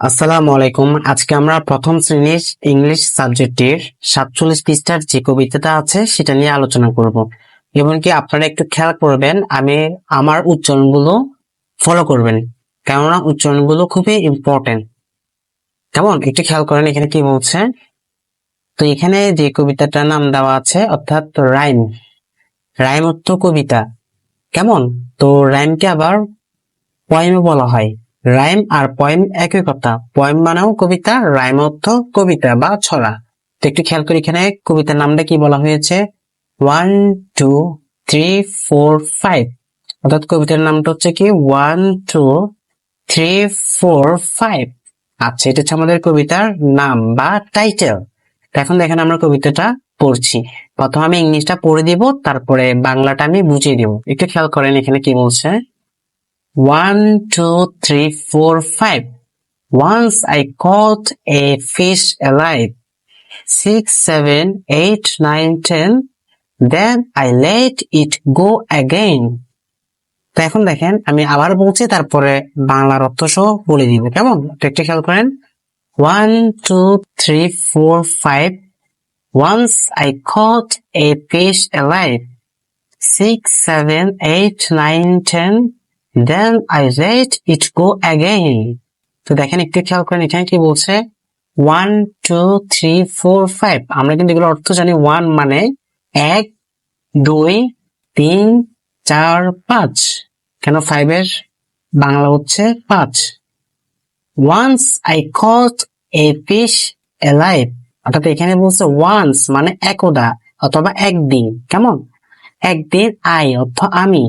আসসালামু আলাইকুম। আজকে আমরা প্রথম শ্রেণীর ইংলিশ সাবজেক্টের 47 পৃষ্ঠার যে কবিতাটা আছে সেটা নিয়ে আলোচনা করব। এমনকি আপনারা একটু খেয়াল করবেন, আমার উচ্চারণগুলো ফলো করবেন, কেননা উচ্চারণগুলো খুবই ইম্পর্টেন্ট। কেমন, একটু খেয়াল করেন এখানে কি বলছে। তো এখানে যে কবিতাটার নাম দেওয়া আছে অর্থাৎ রাইম, রাইম অর্থ কবিতা। কেমন, তো রাইমকে আবার পয়েমও বলা হয়। রাইম আর পয়েম একই কথা, পয়েম মানেও কবিতা, রাইম অর্থ কবিতা বা ছড়া। তো একটু খেয়াল করি এখানে কবিতার নামটা কি বলা হয়েছে, 1 2 3 4 5, অর্থাৎ কবিতার নামটা হচ্ছে কি 1 2 3 4 5। আচ্ছা, এটা হচ্ছে আমাদের কবিতার নাম বা টাইটেল। এখন দেখেন আমরা কবিতাটা পড়ছি। প্রথম আমি ইংলিশটা পড়ে দিব, তারপরে বাংলাটা আমি বুঝিয়ে দিব। একটু খেয়াল করেন এখানে কি বলছে। 1 2 3 4 5. Once I caught a fish alive. 6 7 8 9 10. Then I let it go again. তো এখন দেখেন আমি আবার বলছি, তারপরে বাংলার অর্থ সহ বলে দিব। কেমন, একটু খেয়াল করেন। 1 2 3 4 5. Once I caught a fish alive. 6 7 8 9 10. Then I let it go again. তো দেখেন একটু খেয়াল করেন এখানে কি বলছে, 1 2 3 4 5। আমরা কিন্তু এগুলোর অর্থ জানি। 1 মানে 1, 2 3 4 5, কেন 5 এর বাংলা হচ্ছে 5। Once I caught a fish alive, অর্থাৎ এখানে বলছে once মানে একদা অথবা একদিন। কেমন, একদিন। আই অর্থ আমি,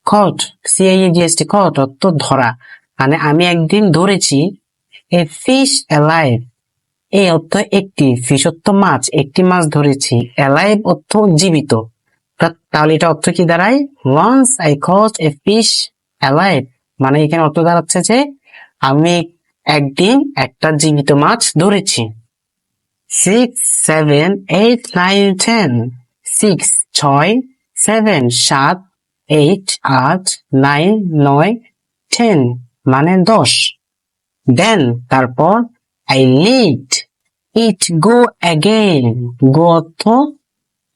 কট CAUGHT কট অর্থ ধরা, মানে আমি একদিন ধরেছি। এ ফিশ অ্যালাইভ, এ অর্থ একটি, ফিশ অর্থ মাছ, একটি মাছ ধরেছি। অ্যালাইভ অর্থ জীবিত। তাহলে এটা অর্থ কি দাঁড়ায়, once I caught a fish alive, মানে এখানে অর্থ দাঁড়াচ্ছে যে আমি একদিন একটা জীবিত মাছ ধরেছি। 6 7 8 9 10, 6 6, 7 7, 8 8, 9 9, 10 মানে 10। দেন তারপর I let it go again, go অর্থ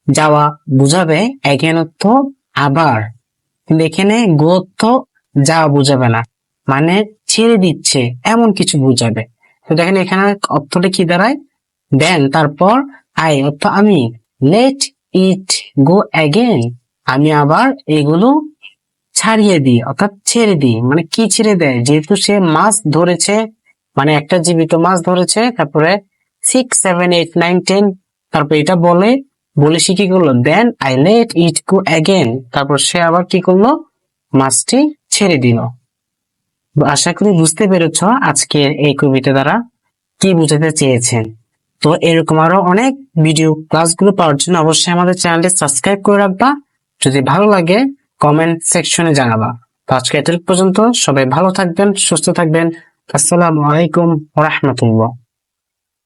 যাওয়া বুঝাবে, again অর্থ আবার। কিন্তু এখানে go অর্থ যাওয়া বুঝাবে না, মানে ছেড়ে দিচ্ছে এমন কিছু বুঝাবে। তো দেখেন এখানে অর্থটা কি দাঁড়ায়, দেন তারপর I অর্থ আমি, let it go again, আমি আবার এগুলো ছাড়িয়ে দিই অর্থাৎ ছেড়ে দিই। মানে কি ছেড়ে দেয়, যেহেতু সে মাছ ধরেছে, মানে একটা জীবিত মাছ ধরেছে। তারপরে 6 7 8 9 10, তারপর এটা বলে সে কি করলো, then I let it go again, তারপর সে আবার কি করলো, মাছটি ছেড়ে দিল। আশা করি বুঝতে পেরেছ আজকে এই কবিতা দ্বারা কি বুঝাতে চেয়েছেন। তো এরকম আরো অনেক ভিডিও ক্লাসগুলো পাওয়ার জন্য অবশ্যই আমাদের চ্যানেলটি সাবস্ক্রাইব করে রাখবা। যদি ভালো লাগে কমেন্ট সেকশনে জানাবা। তো আজকে এত পর্যন্ত, সবাই ভালো থাকবেন, সুস্থ থাকবেন। আসসালামু আলাইকুম ওয়া রাহমাতুল্লাহ।